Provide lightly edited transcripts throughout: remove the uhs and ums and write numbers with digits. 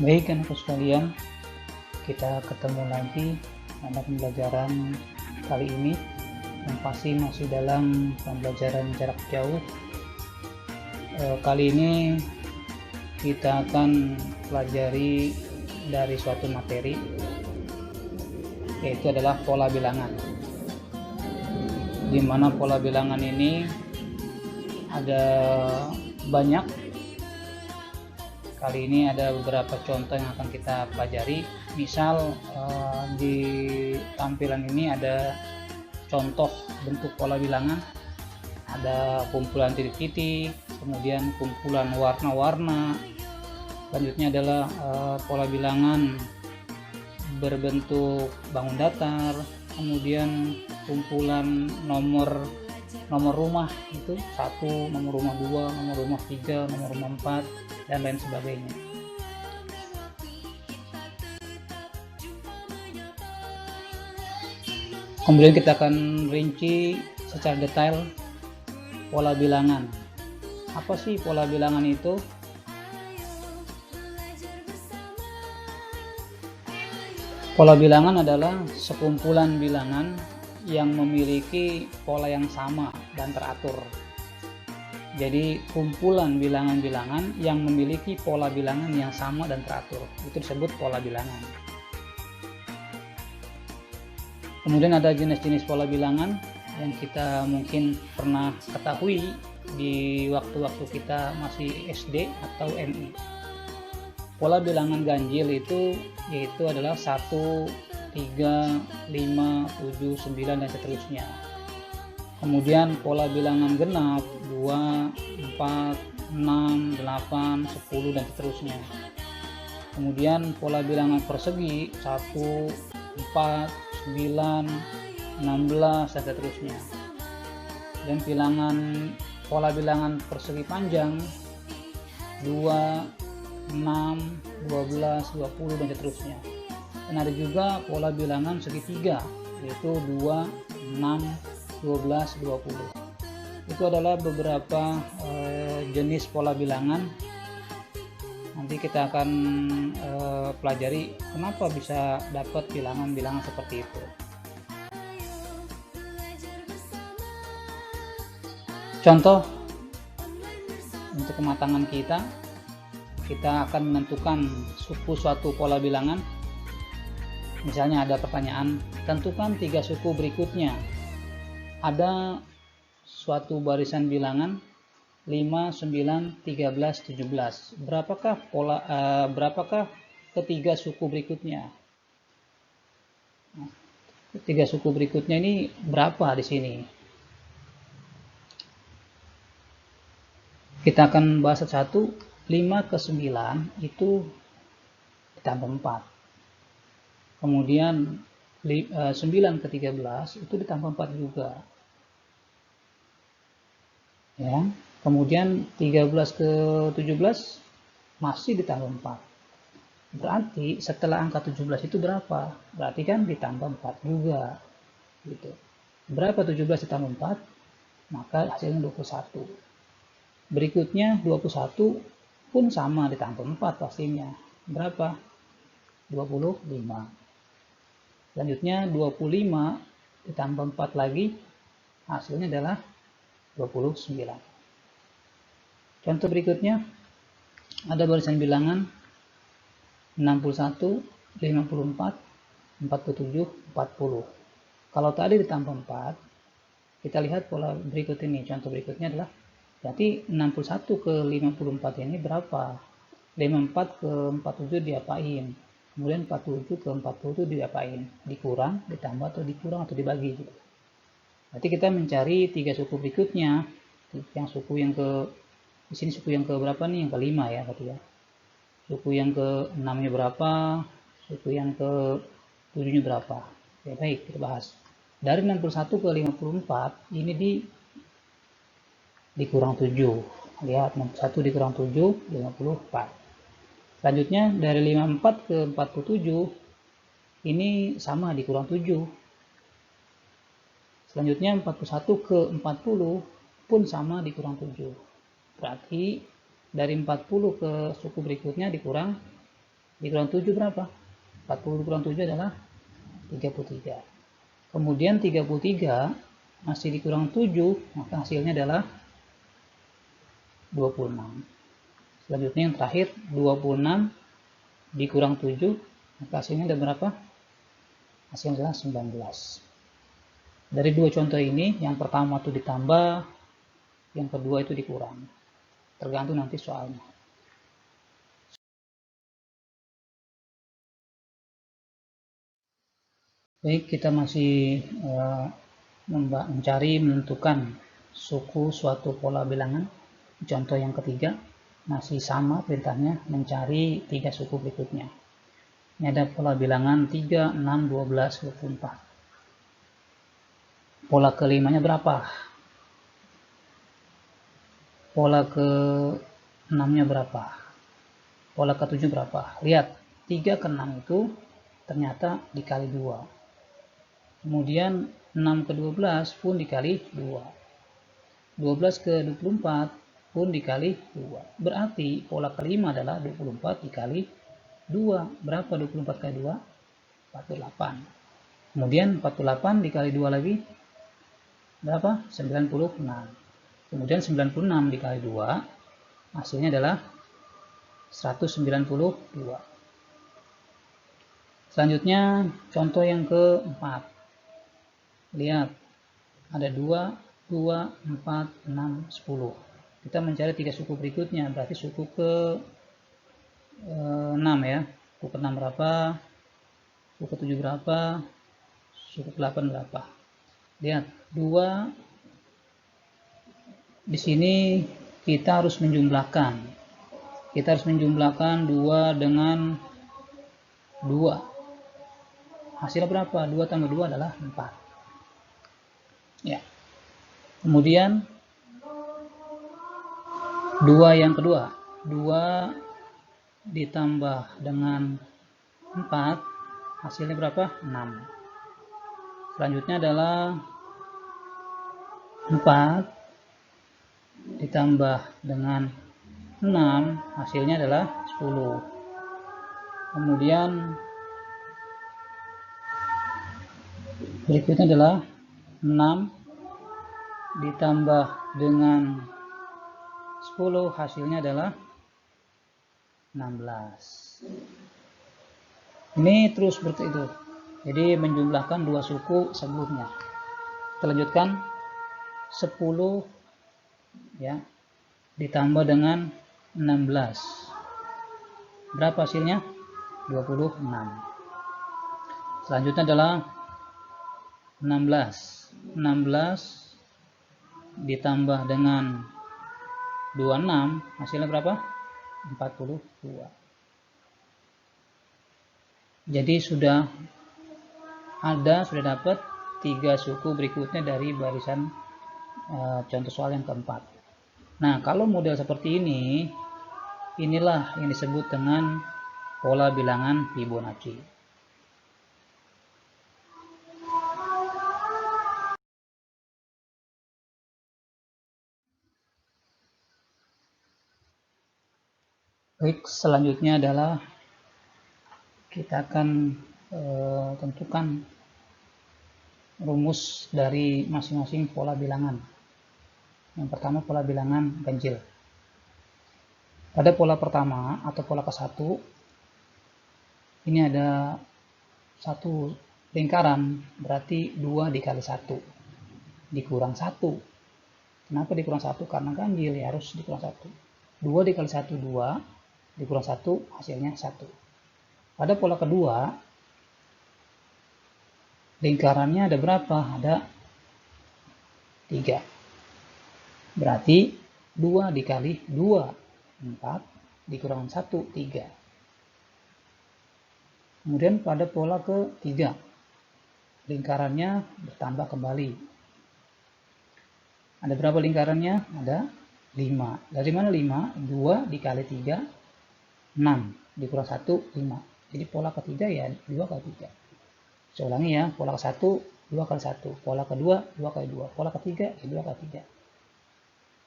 Baik anak sekalian, kita ketemu lagi pada pembelajaran kali ini yang pasti masih dalam pembelajaran jarak jauh. Kali ini kita akan pelajari dari suatu materi, yaitu adalah pola bilangan. Di mana pola bilangan ini ada banyak. Kali ini ada beberapa contoh yang akan kita pelajari. Misal di tampilan ini ada contoh bentuk pola bilangan, ada kumpulan titik-titik, kemudian kumpulan warna-warna. Selanjutnya adalah pola bilangan berbentuk bangun datar, kemudian kumpulan nomor rumah, itu 1, nomor rumah 2, nomor rumah 3, nomor rumah 4, dan lain sebagainya. Kemudian kita akan rinci secara detail pola bilangan. Apa sih pola bilangan itu? Pola bilangan adalah sekumpulan bilangan yang memiliki pola yang sama dan teratur. Jadi kumpulan bilangan-bilangan yang memiliki pola bilangan yang sama dan teratur, itu disebut pola bilangan. Kemudian ada jenis-jenis pola bilangan yang kita mungkin pernah ketahui di waktu-waktu kita masih SD atau MI. Pola bilangan ganjil itu yaitu adalah 1, 3, 5, 7, 9, dan seterusnya. Kemudian pola bilangan genap 2, 4, 6, 8, 10, dan seterusnya. Kemudian pola bilangan persegi 1, 4, 9, 16, dan seterusnya. Dan pola bilangan persegi panjang 2, 6, 12, 20, dan seterusnya. Dan ada juga pola bilangan segitiga, yaitu 2, 6, 12, 20. Itu adalah beberapa jenis pola bilangan. Nanti kita akan pelajari kenapa bisa dapat bilangan-bilangan seperti itu. Contoh untuk kematangan kita akan menentukan suku suatu pola bilangan. Misalnya ada pertanyaan, tentukan 3 suku berikutnya. Ada suatu barisan bilangan 5, 9, 13, 17. Berapakah ketiga suku berikutnya? Ketiga suku berikutnya ini berapa di sini? Kita akan bahas satu. 5 ke 9 itu ditambah 4. Kemudian 9 ke 13 itu ditambah 4 juga. Ya. Kemudian 13 ke 17 masih ditambah 4. Berarti setelah angka 17 itu berapa? Berarti kan ditambah 4 juga. Gitu. Berapa 17 ditambah 4? Maka hasilnya 21. Berikutnya 21 pun sama ditambah 4 pastinya. Berapa? 25. Selanjutnya 25 ditambah 4 lagi, hasilnya adalah 29. Contoh berikutnya, ada barisan bilangan 61, 54, 47, 40. Kalau tadi ditambah 4, kita lihat pola berikut ini. Contoh berikutnya adalah, berarti 61 ke 54 ini berapa? 54 ke 47 diapain? Kemudian 47 ke 40 itu diapain? Dikurang, ditambah, atau dikurang, atau dibagi gitu. Berarti kita mencari 3 suku berikutnya. Yang suku yang di sini suku yang ke berapa nih? Yang ke-5 ya berarti ya. Suku yang ke-6-nya berapa? Suku yang ke-7-nya berapa? Ya, baik, kita bahas. Dari 61 ke 54 ini dikurang 7. Lihat, 61 dikurang 7, 54. Selanjutnya dari 54 ke 47 ini sama dikurang 7. Selanjutnya 41 ke 40 pun sama dikurang 7. Berarti dari 40 ke suku berikutnya dikurang Dikurang 7 berapa? 40 dikurang 7 adalah 33. Kemudian 33 masih dikurang 7, maka hasilnya adalah 26. Selanjutnya yang terakhir 26 dikurang 7, maka hasilnya ada berapa? Hasilnya adalah 19. Dari dua contoh ini, yang pertama itu ditambah, yang kedua itu dikurang. Tergantung nanti soalnya. Baik, kita masih menentukan suku suatu pola bilangan. Contoh yang ketiga, masih sama perintahnya, mencari 3 suku berikutnya. Ini ada pola bilangan 3, 6, 12, 24. Pola kelimanya berapa? Pola ke 6-nya berapa? Pola ke 7 berapa? Lihat, 3 ke 6 itu ternyata dikali 2. Kemudian 6 ke 12 pun dikali 2. 12 ke 24 pun dikali 2. Berarti pola kelima adalah 24 dikali 2. Berapa 24 kali 2? 48. Kemudian 48 dikali 2 lagi berapa? 96. Kemudian 96 dikali 2 hasilnya adalah 192. Selanjutnya contoh yang keempat. Lihat, ada 2, 2, 4, 6, 10. Kita mencari 3 suku berikutnya, berarti suku ke 6 ya. Suku ke 6 berapa? Suku ke 7 berapa? Suku ke 8 berapa? Lihat, 2 di sini kita harus menjumlahkan. Kita harus menjumlahkan 2 dengan 2. Hasilnya berapa? 2 tambah 2 adalah 4. Ya. Kemudian 2 yang kedua. 2 ditambah dengan 4. Hasilnya berapa? 6. Selanjutnya adalah 4 ditambah dengan 6. Hasilnya adalah 10. Kemudian berikutnya adalah 6 ditambah dengan 10, hasilnya adalah 16. Ini terus seperti itu. Jadi menjumlahkan 2 suku sebelumnya. Kita lanjutkan. 10 ya ditambah dengan 16. Berapa hasilnya? 26. Selanjutnya adalah 16 ditambah dengan 26, hasilnya berapa? 42. Jadi sudah dapat 3 suku berikutnya dari barisan contoh soal yang keempat. Nah, kalau model seperti ini, inilah yang disebut dengan pola bilangan Fibonacci. Baik, selanjutnya adalah kita akan tentukan rumus dari masing-masing pola bilangan. Yang pertama pola bilangan ganjil. Pada pola pertama atau pola ke-1, ini ada satu lingkaran, berarti 2 dikali 1 dikurang 1. Kenapa dikurang 1? Karena ganjil ya, harus dikurang 1. 2 dikali 1, 2 dikurang 1, hasilnya 1. Pada pola kedua, lingkarannya ada berapa? Ada 3. Berarti 2 dikali 2, 4, dikurang 1, 3. Kemudian pada pola ketiga, lingkarannya bertambah kembali. Ada berapa lingkarannya? Ada 5. Dari mana 5? 2 dikali 3, 6. Dikurang 1, 5. Jadi pola ketiga ya 2 kali 3. Saya ulangi ya, pola ke-1 2 kali 1, pola kedua 2 kali 2, pola ketiga ya 2 kali 3.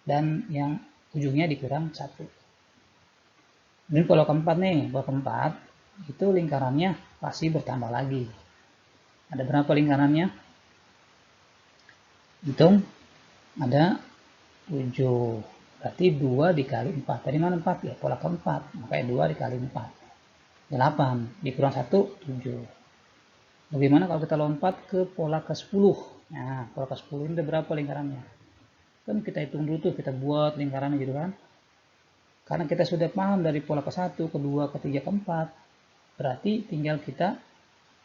Dan yang ujungnya dikurang 1. Ini pola keempat nih, pola keempat itu lingkarannya pasti bertambah lagi. Ada berapa lingkarannya? Hitung, ada 7. Berarti 2 dikali 4. Dari mana 4? Ya pola keempat. Makanya 2 dikali 4. 8. Dikurang 1, 7. Bagaimana kalau kita lompat ke pola ke-10? Nah, pola ke-10 ini ada berapa lingkarannya? Kan kita hitung dulu tuh, kita buat lingkarannya gitu kan. Karena kita sudah paham dari pola ke-1, ke-2, ke-3, ke-4. Berarti tinggal kita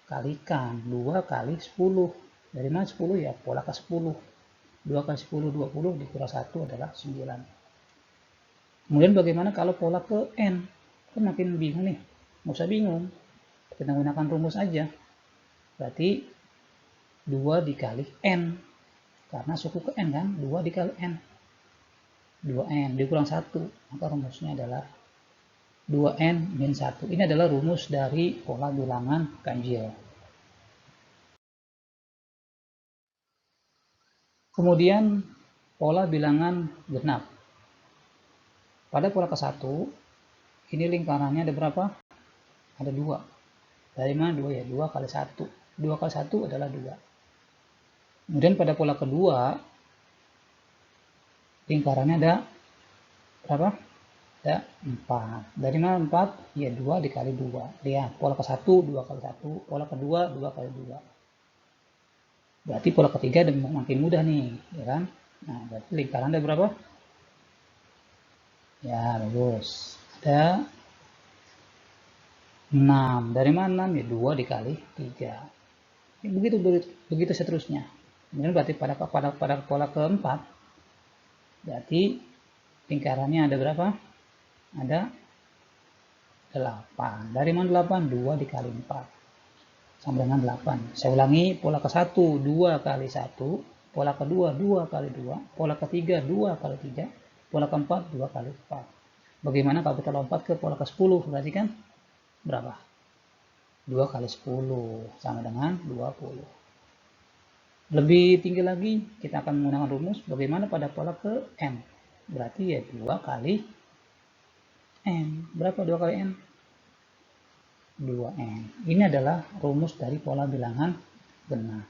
kalikan 2 kali 10. Dari mana 10? Ya pola ke-10. 2 kali 10, 20, dikurang 1 adalah 9. Kemudian bagaimana kalau pola ke N? Kan makin bingung nih. Nggak usah bingung. Kita gunakan rumus aja. Berarti 2 dikali N. Karena suku ke N kan, 2 dikali N. 2N dikurang 1. Maka rumusnya adalah 2N min 1. Ini adalah rumus dari pola bilangan ganjil. Kemudian pola bilangan genap. Pada pola ke-1, ini lingkarannya ada berapa? Ada 2. Dari mana 2 ya? 2 kali 1. 2 kali 1 adalah 2. Kemudian pada pola kedua, lingkarannya ada berapa? Ada 4. Dari mana 4? Ya 2 dikali 2. Lihat, pola ke-1, 2 kali 1. Pola kedua, 2 kali 2. Berarti pola ketiga ada makin mudah nih, ya kan? Nah, berarti lingkaran ada berapa? Ya, bagus. Ada 6. Dari mana 6? Ya 2 dikali 3. Begitu seterusnya. Kemudian berarti pada pola keempat, berarti lingkarannya ada berapa? Ada 8. Dari mana 8? 2 dikali 4. Sama dengan 8. Saya ulangi, pola ke-1, 2 kali 1. Pola kedua, 2 kali 2. Pola ketiga, 2 kali 3. Pola keempat, 2 kali 4. Bagaimana kalau kita lompat ke pola ke-10? Berarti kan berapa? 2 kali 10 sama dengan 20. Lebih tinggi lagi, kita akan menggunakan rumus bagaimana pada pola ke M. Berarti ya 2 kali N. Berapa 2 kali N? 2N. Ini adalah rumus dari pola bilangan genap.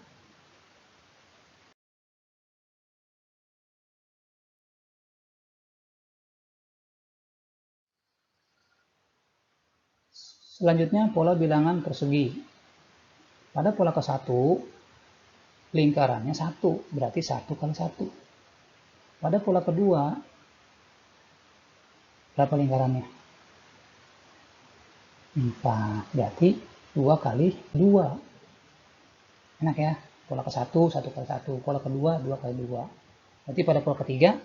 Selanjutnya pola bilangan persegi. Pada pola ke-1, lingkarannya 1, berarti 1 kali 1. Pada pola kedua, berapa lingkarannya? 4, berarti 2 kali 2. Enak ya, pola ke-1, 1 kali 1. Pola kedua, 2 kali 2. Berarti pada pola ketiga,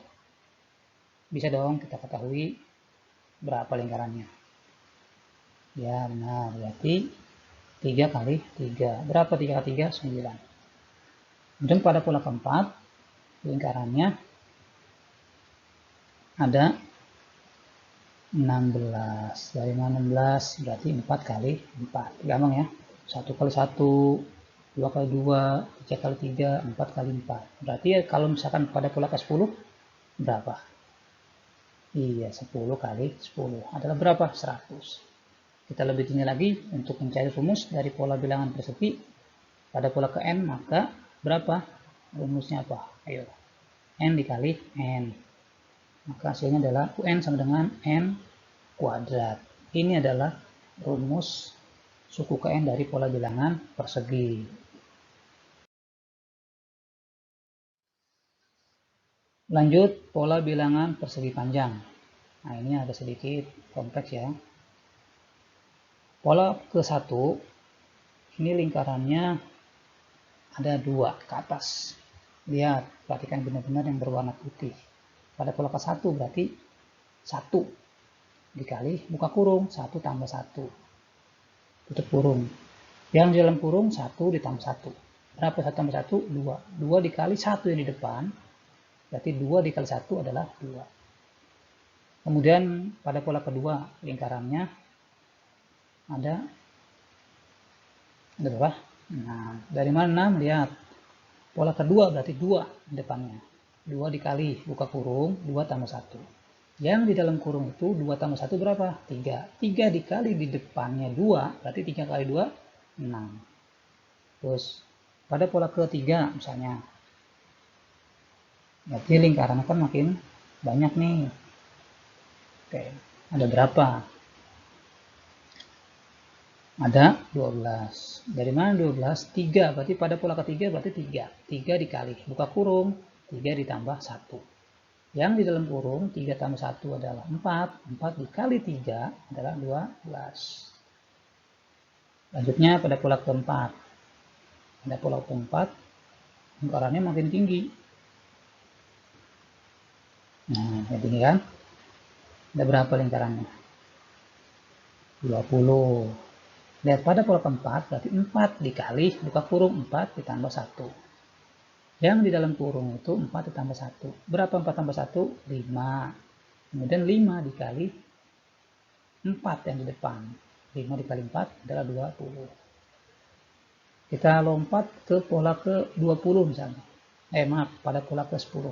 bisa dong kita ketahui berapa lingkarannya. Ya benar, berarti 3 kali 3. Berapa 3 kali 3? 9. Kemudian pada pola keempat, lingkarannya ada 16. Dari mana 16? Berarti 4 kali 4. Gampang ya. 1 kali 1, 2 kali 2, 3 kali 3, 4 kali 4. Berarti ya kalau misalkan pada pola ke-10, berapa? Iya, 10 kali 10. Adalah berapa? 100. Kita lebih tinggi lagi untuk mencari rumus dari pola bilangan persegi pada pola ke N, maka berapa? Rumusnya apa? Ayo. N dikali N. Maka hasilnya adalah UN sama dengan N kuadrat. Ini adalah rumus suku ke N dari pola bilangan persegi. Lanjut, pola bilangan persegi panjang. Nah, ini ada sedikit kompleks ya. Pola ke-1, ini lingkarannya ada 2 ke atas. Lihat, perhatikan benar-benar yang berwarna putih. Pada pola ke-1 berarti 1 dikali buka kurung, 1 tambah 1. Tutup kurung. Yang di dalam kurung 1 ditambah 1. Berapa 1 tambah 1? 2. 2 dikali 1 yang di depan, berarti 2 dikali 1 adalah 2. Kemudian pada pola kedua, lingkarannya ada berapa? Nah, dari mana 6? Lihat. Pola kedua berarti 2 di depannya. 2 dikali buka kurung, 2 tambah 1. Yang di dalam kurung itu 2 tambah 1 berapa? 3. 3 dikali di depannya 2, berarti 3 kali 2, 6. Terus pada pola ketiga misalnya, berarti lingkaran kan makin banyak nih. Oke, ada berapa? Ada 12. Dari mana 12? 3, berarti pada pola ketiga berarti 3. 3 dikali, buka kurung, 3 ditambah 1. Yang di dalam kurung 3 tambah 1 adalah 4. 4 dikali 3 adalah 12. Lanjutnya pada pola keempat. Pada pola keempat, lingkarannya makin tinggi. Nah, jadi kan, ada berapa lingkarannya? 20. Lihat pada pola keempat, berarti 4 dikali, buka kurung, 4 ditambah 1. Yang di dalam kurung itu 4 ditambah 1. Berapa 4 tambah 1? 5. Kemudian 5 dikali 4 yang di depan. 5 dikali 4 adalah 20. Kita lompat ke pola ke-20 misalnya. Maaf, pada pola ke-10.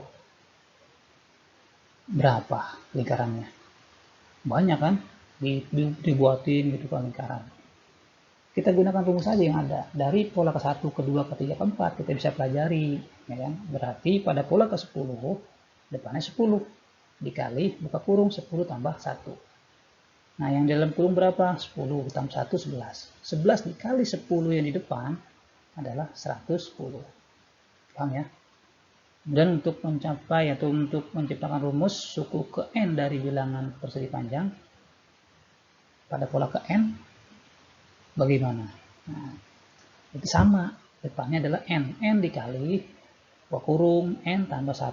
Berapa lingkarannya? Banyak kan? Dibuatin gitu kan lingkaran. Kita gunakan rumus saja yang ada. Dari pola ke-1, ke-2, ke-3, ke-4 kita bisa pelajari. Ya kan? Berarti pada pola ke-10, depannya 10. Dikali, buka kurung, 10 tambah 1. Nah, yang dalam kurung berapa? 10 tambah 1, 11. 11 dikali 10 yang di depan adalah 110. Paham ya? Dan untuk mencapai atau untuk menciptakan rumus suku ke N dari bilangan persegi panjang pada pola ke N, bagaimana? Nah, itu sama. Depannya adalah N. N dikali buka kurung N tambah 1.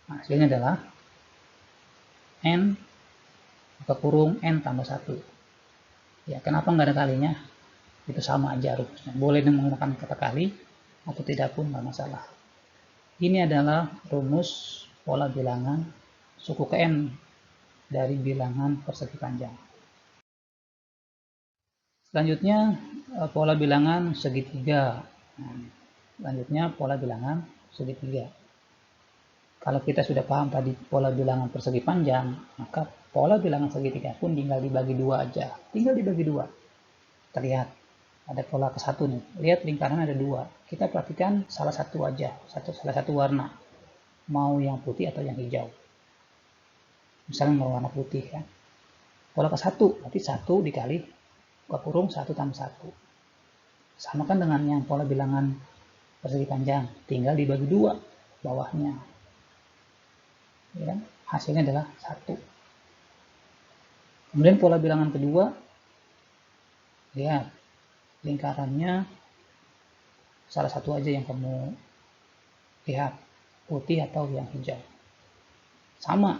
Nah, hasilnya adalah N buka kurung N tambah 1. Ya, kenapa nggak ada kalinya? Itu sama aja rumusnya. Boleh menggunakan kata kali atau tidak pun nggak masalah. Ini adalah rumus pola bilangan suku ke N dari bilangan persegi panjang. Selanjutnya pola bilangan segitiga. Nah, selanjutnya pola bilangan segitiga. Kalau kita sudah paham tadi pola bilangan persegi panjang, maka pola bilangan segitiga pun tinggal dibagi dua aja. Tinggal dibagi dua. Terlihat ada pola ke-1 nih. Lihat lingkaran ada 2. Kita perhatikan salah satu aja, salah satu warna. Mau yang putih atau yang hijau. Misalnya mau warna putih kan. Pola ke-1 berarti 1 dikali buka kurung 1 tambah 1. Sama kan dengan yang pola bilangan persegi panjang, tinggal dibagi 2 bawahnya. Ya kan? Hasilnya adalah 1. Kemudian pola bilangan kedua, lihat lingkarannya salah satu aja yang kamu lihat, putih atau yang hijau. Sama,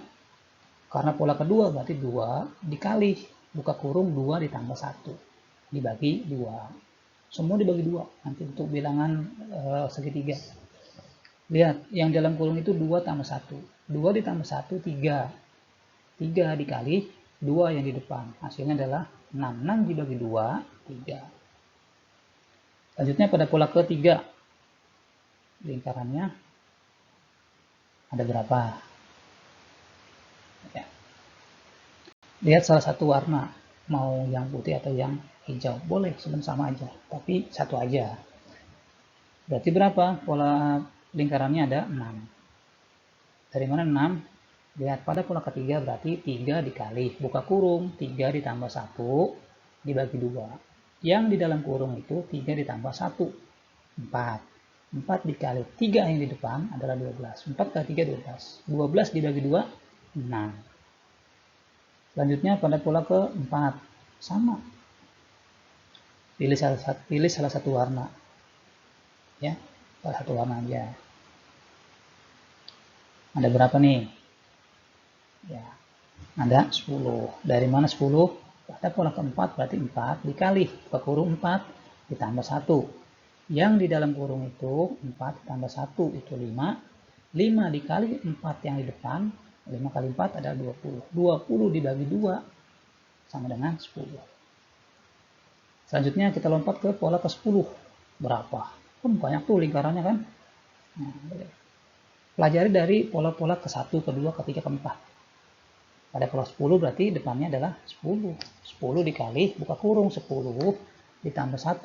karena pola kedua berarti 2 dikali buka kurung 2 ditambah 1 dibagi 2. Semua dibagi 2 nanti untuk bilangan segitiga. Lihat, yang dalam kurung itu 2 tambah 1. 2 ditambah 1, 3. 3 dikali 2 yang di depan. Hasilnya adalah 6. 6 dibagi 2, 3. Selanjutnya pada pola ketiga. Lingkarannya ada berapa? Ya. Lihat salah satu warna. Mau yang putih atau yang hijau. Boleh, sebenarnya sama aja. Tapi satu aja. Berarti berapa? Pola lingkarannya ada 6. Dari mana 6? Lihat pada pola ketiga berarti 3 dikali buka kurung 3 ditambah 1 dibagi 2. Yang di dalam kurung itu 3 ditambah 1, 4. 4 dikali 3 yang di depan adalah 12. 4 kali 3 12. 12 dibagi 2, 6. Selanjutnya pada pola keempat sama. Pilih salah satu warna. Ya, salah satu warna aja. Ada berapa nih? Ya, ada 10. Dari mana 10? Pada pola keempat berarti 4 dikali buka kurung 4 ditambah 1. Yang di dalam kurung itu 4 tambah 1 itu 5. 5 dikali 4 yang di depan, 5 kali 4 adalah 20. 20 dibagi 2 sama dengan 10. Selanjutnya kita lompat ke pola ke-10. Berapa? Banyak tuh lingkarannya kan? Nah, Pelajari dari pola-pola ke-1, ke-2, ke-3, ke-4. Pada pola 10 berarti depannya adalah 10. 10 dikali buka kurung 10 ditambah 1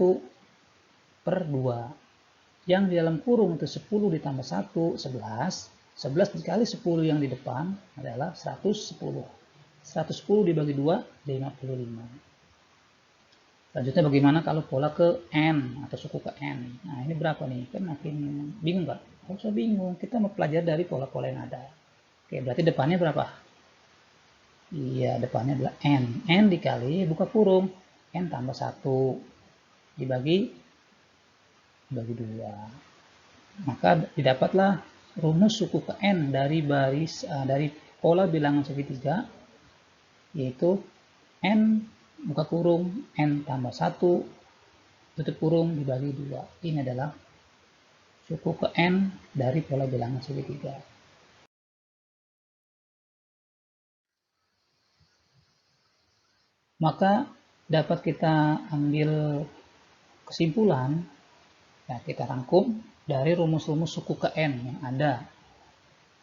per 2. Yang di dalam kurung itu 10 ditambah 1, 11. 11 dikali 10 yang di depan adalah 110. 110 dibagi 2, 55. Selanjutnya bagaimana kalau pola ke N atau suku ke N? Nah ini berapa nih? Kan makin bingung nggak? Nggak usah bingung, kita mau pelajari dari pola-pola yang ada. Oke, berarti depannya berapa? Iya, depannya adalah N. N dikali buka kurung. N tambah 1 dibagi 2. Maka didapatlah rumus suku ke N dari dari pola bilangan segitiga, yaitu N buka kurung N tambah 1 tutup kurung dibagi 2. Ini adalah suku ke N dari pola bilangan segitiga. Maka dapat kita ambil kesimpulan, ya kita rangkum dari rumus-rumus suku ke N yang ada.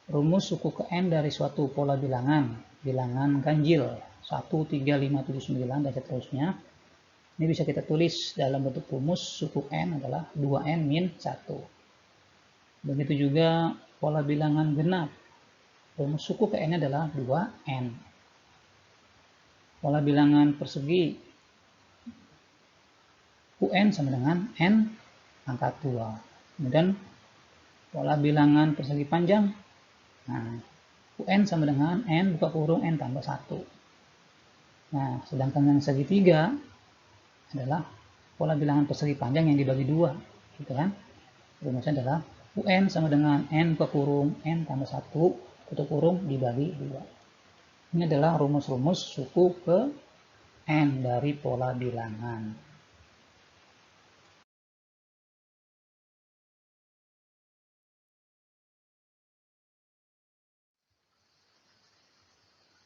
Rumus suku ke N dari suatu pola bilangan, bilangan ganjil 1, 3, 5, 7, 9 dan seterusnya. Ini bisa kita tulis dalam bentuk rumus suku N adalah 2N min 1. Begitu juga pola bilangan genap. Rumus suku ke N adalah 2N. Pola bilangan persegi UN sama dengan N pangkat 2. Kemudian pola bilangan persegi panjang. Nah, UN sama dengan N buka kurung N tambah 1. Nah, sedangkan yang segitiga adalah pola bilangan persegi panjang yang dibagi 2. Gitu kan? Rumusnya adalah UN sama dengan N buka kurung N tambah 1 tutup kurung dibagi 2. Ini adalah rumus-rumus suku ke N dari pola bilangan.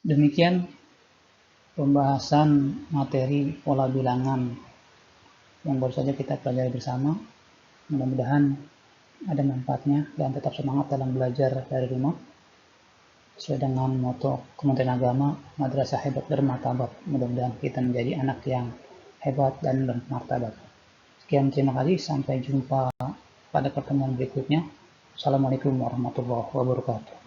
Demikian pembahasan materi pola bilangan yang baru saja kita pelajari bersama. Mudah-mudahan ada manfaatnya dan tetap semangat dalam belajar dari rumah sesuai dengan moto Kementerian Agama, Madrasah Hebat Bermartabat. Mudah-mudahan kita menjadi anak yang hebat dan bermartabat. Sekian, terima kasih, sampai jumpa pada pertemuan berikutnya. Assalamualaikum warahmatullahi wabarakatuh.